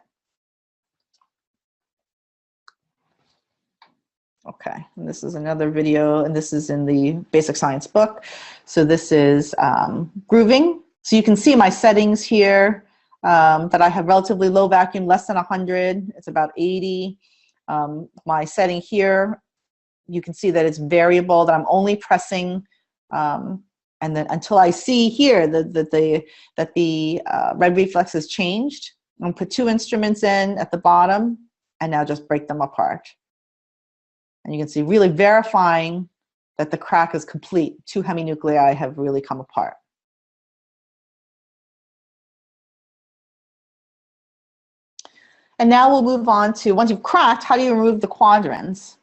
Speaker 1: Okay, and this is another video, and this is in the basic science book. So this is grooving. So you can see my settings here that I have relatively low vacuum, less than 100. It's about 80. My setting here, you can see that it's variable, that I'm only pressing, and then until I see here that the red reflex has changed. I'm going to put 2 instruments in at the bottom and now just break them apart. And you can see really verifying that the crack is complete. 2 heminuclei have really come apart. And now we'll move on to, once you've cracked, how do you remove the quadrants?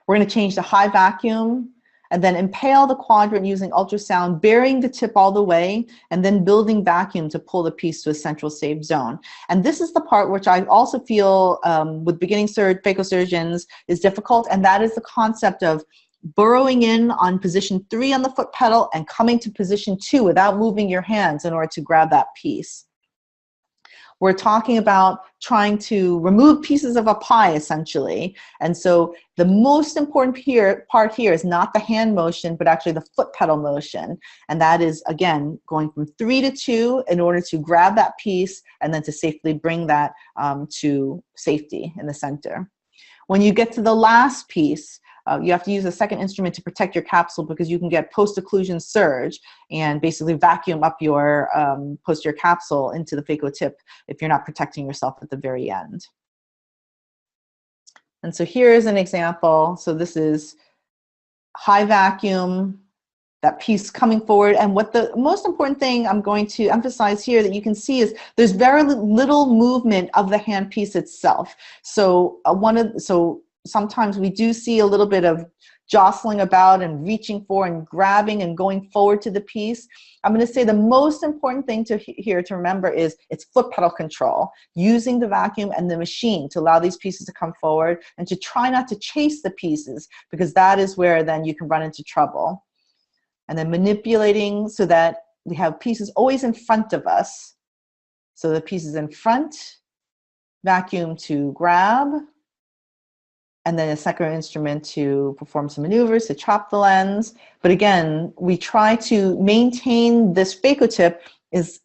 Speaker 1: We're going to change to high vacuum and then impale the quadrant using ultrasound, burying the tip all the way, and then building vacuum to pull the piece to a central safe zone. And this is the part which I also feel with beginning phaco surgeons is difficult, and that is the concept of burrowing in on position 3 on the foot pedal and coming to position 2 without moving your hands in order to grab that piece. We're talking about trying to remove pieces of a pie, essentially. And so the most important part here is not the hand motion, but actually the foot pedal motion. And that is, again, going from 3 to 2 in order to grab that piece and then to safely bring that to safety in the center. When you get to the last piece, you have to use a second instrument to protect your capsule because you can get post-occlusion surge and basically vacuum up your posterior capsule into the phaco tip if you're not protecting yourself at the very end. And so here is an example. So this is high vacuum that piece coming forward. And what the most important thing I'm going to emphasize here that you can see is there's very little movement of the handpiece itself. So so sometimes we do see a little bit of jostling about and reaching for and grabbing and going forward to the piece. I'm going to say the most important thing here to remember is it's foot pedal control, using the vacuum and the machine to allow these pieces to come forward and to try not to chase the pieces, because that is where then you can run into trouble. And then manipulating so that we have pieces always in front of us. So the pieces in front, vacuum to grab, and then a second instrument to perform some maneuvers to chop the lens. But again, we try to maintain this phaco tip is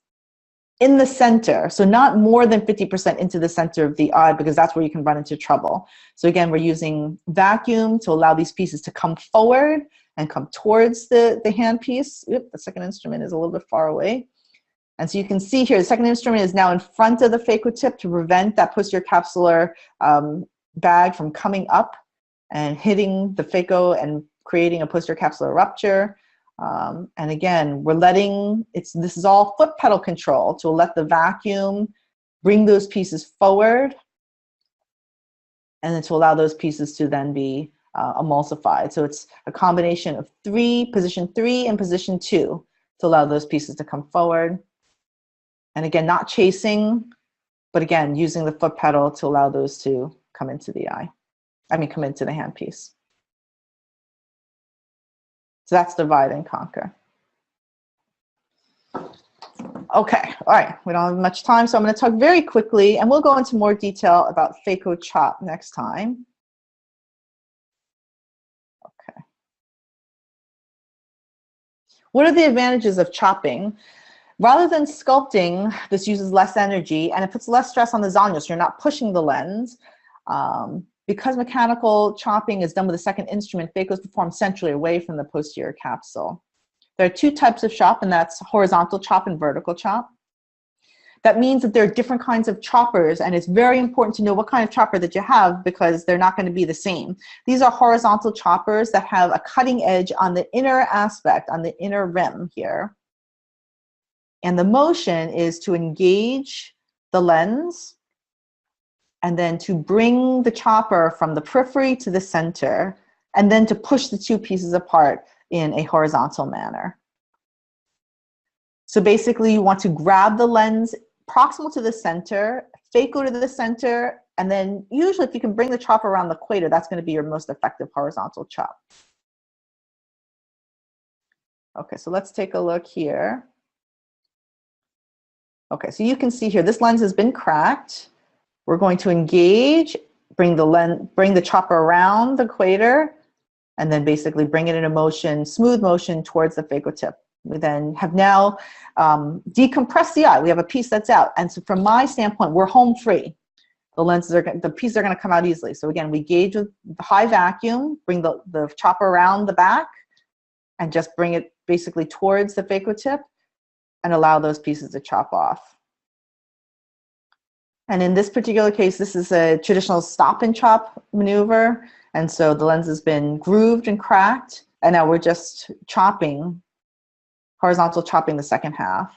Speaker 1: in the center, so not more than 50% into the center of the eye, because that's where you can run into trouble. So again, we're using vacuum to allow these pieces to come forward and come towards the handpiece. Oop, the second instrument is a little bit far away. And so you can see here, the second instrument is now in front of the phaco tip to prevent that posterior capsular bag from coming up and hitting the phaco and creating a posterior capsular rupture. And again, we're letting, this is all foot pedal control to let the vacuum bring those pieces forward, and then to allow those pieces to then be emulsified. So it's a combination of position 3 and position 2 to allow those pieces to come forward. And again, not chasing, but again, using the foot pedal to allow those to come into the eye. Come into the handpiece. So that's divide and conquer. Okay, all right, we don't have much time, so I'm going to talk very quickly, and we'll go into more detail about phaco chop next time. Okay. What are the advantages of chopping? Rather than sculpting, this uses less energy and it puts less stress on the zonule, so you're not pushing the lens. Because mechanical chopping is done with a second instrument, phaco is performed centrally away from the posterior capsule. There are 2 types of chop, and that's horizontal chop and vertical chop. That means that there are different kinds of choppers, and it's very important to know what kind of chopper that you have, because they're not going to be the same. These are horizontal choppers that have a cutting edge on the inner aspect, on the inner rim here. And the motion is to engage the lens and then to bring the chopper from the periphery to the center, and then to push the 2 pieces apart in a horizontal manner. So basically, you want to grab the lens proximal to the center, phaco to the center, and then usually if you can bring the chopper around the equator, that's going to be your most effective horizontal chop. Okay, so let's take a look here. Okay, so you can see here, this lens has been cracked. We're going to engage, bring the chopper around the equator, and then basically bring it in a motion, smooth motion towards the phaco tip. We then have now decompressed the eye. We have a piece that's out. And so from my standpoint, we're home free. The pieces are going to come out easily. So again, we gauge with high vacuum, bring the chopper around the back, and just bring it basically towards the phaco tip and allow those pieces to chop off. And in this particular case, this is a traditional stop and chop maneuver. And so the lens has been grooved and cracked, and now we're just chopping, horizontal chopping the second half.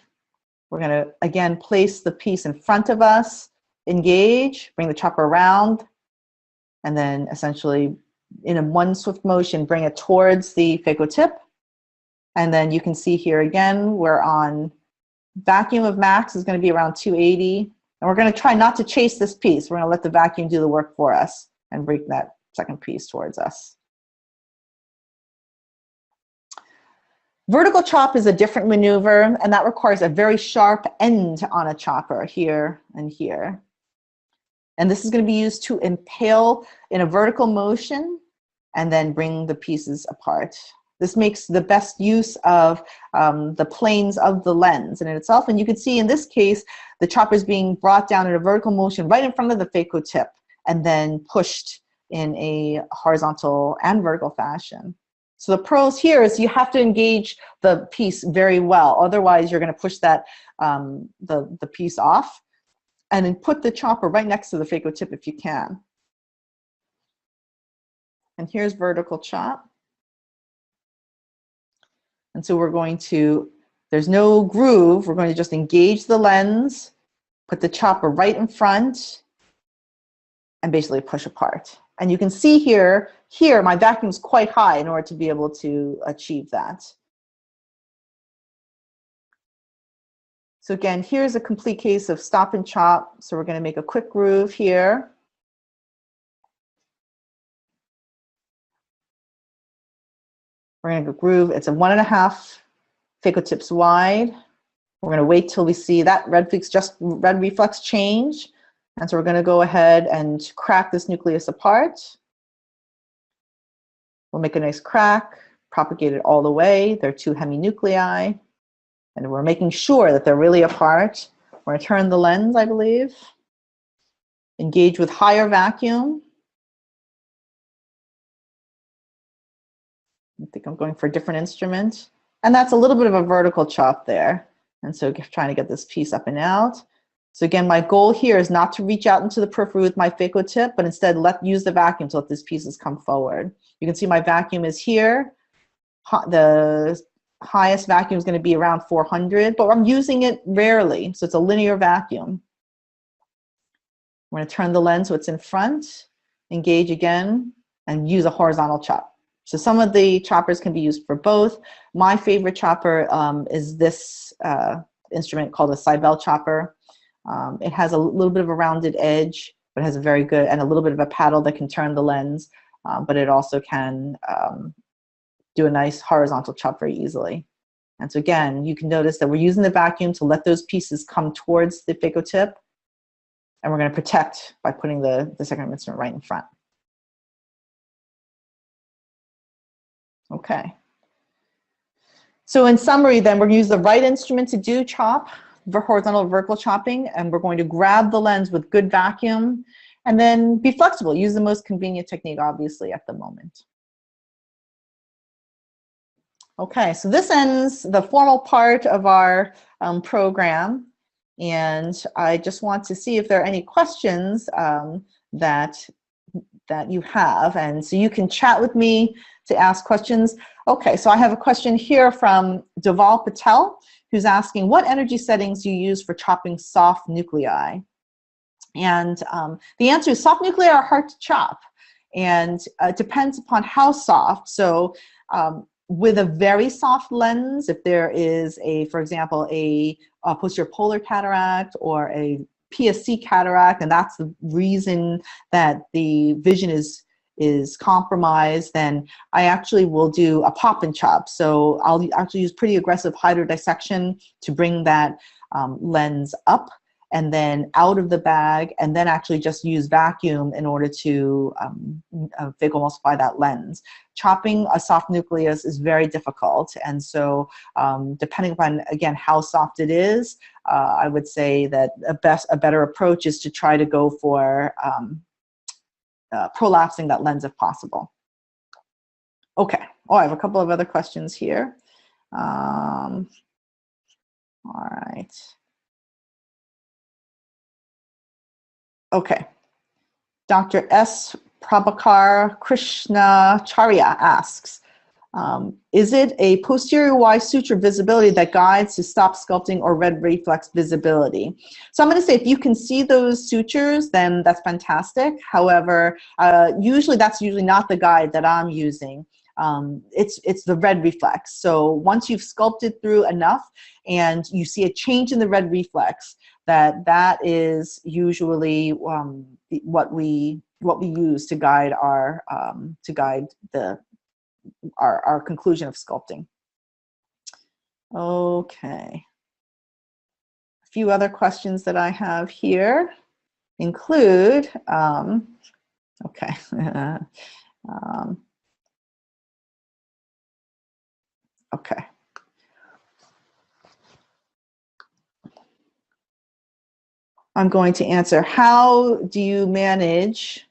Speaker 1: We're going to, again, place the piece in front of us, engage, bring the chopper around, and then essentially in a one swift motion, bring it towards the phaco tip. And then you can see here again, we're on vacuum of max is going to be around 280. And we're going to try not to chase this piece. We're going to let the vacuum do the work for us and bring that second piece towards us. Vertical chop is a different maneuver, and that requires a very sharp end on a chopper here and here. And this is going to be used to impale in a vertical motion and then bring the pieces apart. This makes the best use of the planes of the lens in itself. And you can see in this case, the chopper is being brought down in a vertical motion right in front of the phaco tip and then pushed in a horizontal and vertical fashion. So the pros here is you have to engage the piece very well. Otherwise, you're going to push that the piece off, and then put the chopper right next to the phaco tip if you can. And here's vertical chop. And so we're going to, there's no groove, we're going to just engage the lens, put the chopper right in front, and basically push apart. And you can see here my vacuum is quite high in order to be able to achieve that. So again, here's a complete case of stop and chop. So we're going to make a quick groove here. We're going to groove. It's a 1.5 phaco tips wide. We're going to wait till we see that red reflex change. And so we're going to go ahead and crack this nucleus apart. We'll make a nice crack, propagate it all the way. There are 2 heminuclei. And we're making sure that they're really apart. We're going to turn the lens, I believe. Engage with higher vacuum. I think I'm going for a different instrument. And that's a little bit of a vertical chop there. And so trying to get this piece up and out. So again, my goal here is not to reach out into the periphery with my phaco tip, but instead use the vacuum to let these pieces come forward. You can see my vacuum is here. The highest vacuum is going to be around 400, but I'm using it rarely, so it's a linear vacuum. We're going to turn the lens so it's in front, engage again, and use a horizontal chop. So some of the choppers can be used for both. My favorite chopper is this instrument called a Cybele chopper. It has a little bit of a rounded edge, but it has a very good, and a little bit of a paddle that can turn the lens, but it also can do a nice horizontal chop very easily. And so again, you can notice that we're using the vacuum to let those pieces come towards the phaco tip, and we're going to protect by putting the second instrument right in front. Okay. So in summary then, we're going to use the right instrument to do chop, horizontal vertical chopping, and we're going to grab the lens with good vacuum, and then be flexible. Use the most convenient technique, obviously, at the moment. Okay, so this ends the formal part of our program, and I just want to see if there are any questions that you have, and so you can chat with me to ask questions. Okay, so I have a question here from Deval Patel, who's asking, what energy settings do you use for chopping soft nuclei? And the answer is soft nuclei are hard to chop, and it depends upon how soft. So with a very soft lens, if there is for example, a posterior polar cataract or a PSC cataract, and that's the reason that the vision is compromised, then I actually will do a pop and chop. So I'll actually use pretty aggressive hydrodissection to bring that lens up and then out of the bag, and then actually just use vacuum in order to phacoemulsify that lens. Chopping a soft nucleus is very difficult, and so depending upon, again, how soft it is, I would say that a better approach is to try to go for prolapsing that lens if possible. Okay, I have a couple of other questions here. All right. Okay. Dr. S. Prabhakar Krishnacharya asks, is it a posterior Y suture visibility that guides to stop sculpting or red reflex visibility? So I'm going to say if you can see those sutures, then that's fantastic. However, usually that's not the guide that I'm using. It's the red reflex. So once you've sculpted through enough and you see a change in the red reflex, that is usually what we use to guide our our conclusion of sculpting. Okay. A few other questions that I have here include, okay. Okay. I'm going to answer, how do you manage,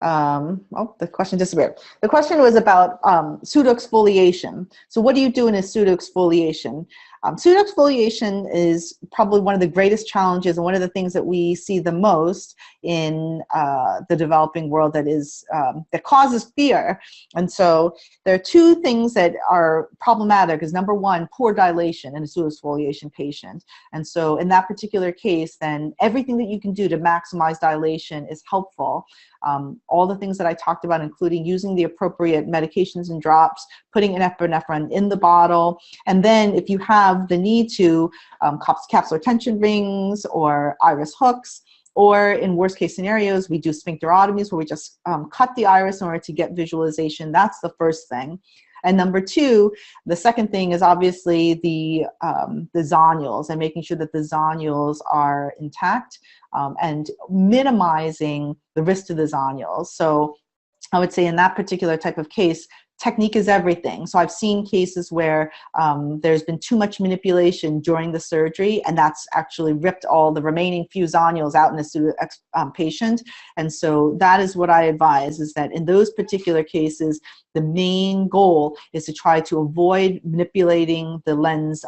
Speaker 1: the question disappeared. The question was about pseudo-exfoliation. So what do you do in a pseudo-exfoliation? Pseudoexfoliation is probably one of the greatest challenges and one of the things that we see the most in the developing world that causes fear. And so there are two things that are problematic. Is number one, poor dilation in a pseudoexfoliation patient. And so in that particular case, then everything that you can do to maximize dilation is helpful. All the things that I talked about, including using the appropriate medications and drops, putting epinephrine in the bottle, and then if you have the need to, capsular tension rings or iris hooks, or in worst case scenarios, we do sphincterotomies where we just cut the iris in order to get visualization. That's the first thing. And number two, the second thing is obviously the zonules and making sure that the zonules are intact and minimizing the risk to the zonules. So I would say in that particular type of case, technique is everything. So I've seen cases where there's been too much manipulation during the surgery, and that's actually ripped all the remaining few zonules out in the patient. And so that is what I advise, is that in those particular cases, the main goal is to try to avoid manipulating the lens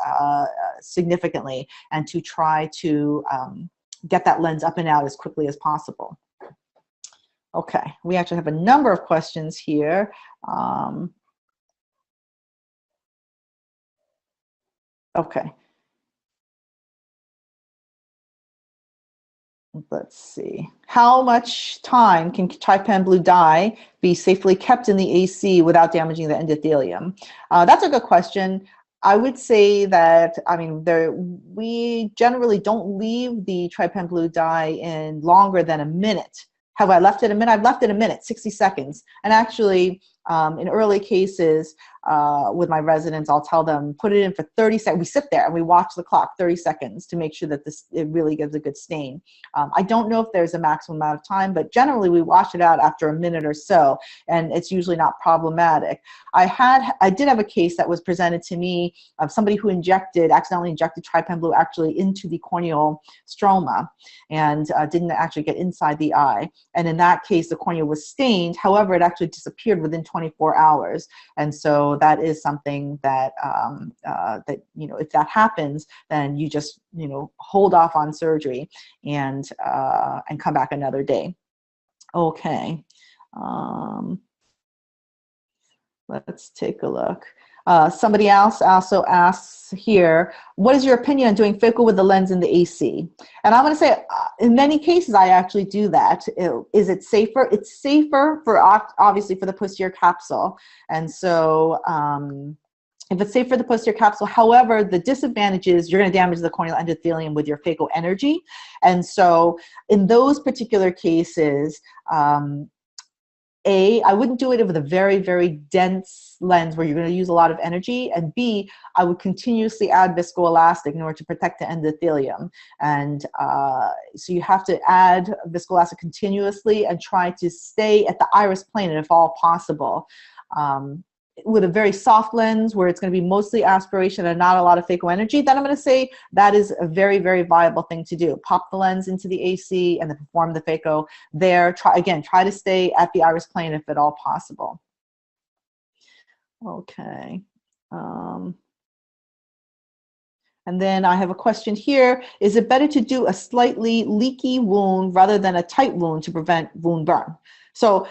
Speaker 1: significantly and to try to get that lens up and out as quickly as possible. Okay, we actually have a number of questions here. Okay. Let's see. How much time can trypan blue dye be safely kept in the AC without damaging the endothelium? That's a good question. I would say that, I mean, we generally don't leave the trypan blue dye in longer than a minute. Have I left it a minute? I've left it a minute, 60 seconds. And actually, in early cases with my residents, I'll tell them, put it in for 30 seconds. We sit there and we watch the clock 30 seconds to make sure that it really gives a good stain. I don't know if there's a maximum amount of time, but generally we wash it out after a minute or so, and it's usually not problematic. I did have a case that was presented to me of somebody who accidentally injected trypan blue actually into the corneal stroma and didn't actually get inside the eye. And in that case, the cornea was stained. However, it actually disappeared within 24 hours. And so that is something that, if that happens, then you just, hold off on surgery and come back another day. Okay. Let's take a look. Somebody else also asks here, what is your opinion on doing phaco with the lens in the AC? And I'm going to say, in many cases, I actually do that. Is it safer? It's safer for, obviously, for the posterior capsule. And so if it's safe for the posterior capsule, however, the disadvantage is you're going to damage the corneal endothelium with your phaco energy. And so in those particular cases, A, I wouldn't do it with a very, very dense lens where you're going to use a lot of energy. And B, I would continuously add viscoelastic in order to protect the endothelium. And so you have to add viscoelastic continuously and try to stay at the iris plane if all possible. With a very soft lens where it's going to be mostly aspiration and not a lot of phaco energy, then I'm going to say that is a very, very viable thing to do. Pop the lens into the AC and then perform the phaco there. Try to stay at the iris plane if at all possible. Okay. And then I have a question here. Is it better to do a slightly leaky wound rather than a tight wound to prevent wound burn? So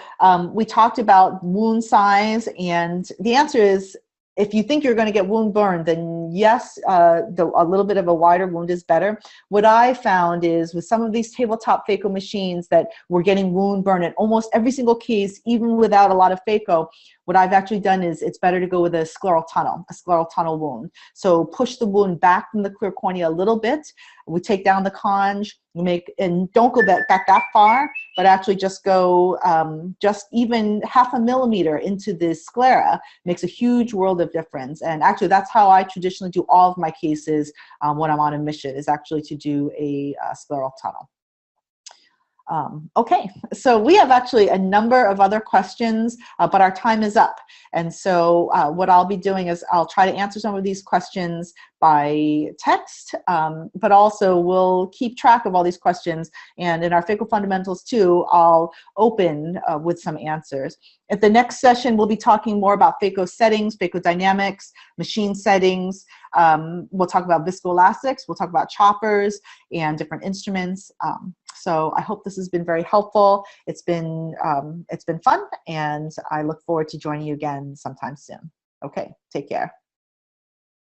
Speaker 1: we talked about wound size, and the answer is, if you think you're going to get wound burn, then yes, a little bit of a wider wound is better. What I found is with some of these tabletop phaco machines that we're getting wound burn in almost every single case, even without a lot of phaco, what I've actually done is it's better to go with a scleral tunnel wound. So push the wound back from the clear cornea a little bit. We take down the conge, and don't go back that far, but actually just go just even 0.5 millimeter into the sclera makes a huge world of difference. And actually that's how I traditionally do all of my cases when I'm on a mission, is actually to do a scleral tunnel. Okay, so we have actually a number of other questions, but our time is up. And so what I'll be doing is I'll try to answer some of these questions by text, but also we'll keep track of all these questions. And in our Phaco Fundamentals II, I'll open with some answers. At the next session, we'll be talking more about phaco settings, phaco-dynamics, machine settings. We'll talk about viscoelastics. We'll talk about choppers and different instruments. So I hope this has been very helpful. It's been fun, and I look forward to joining you again sometime soon. Okay, take care.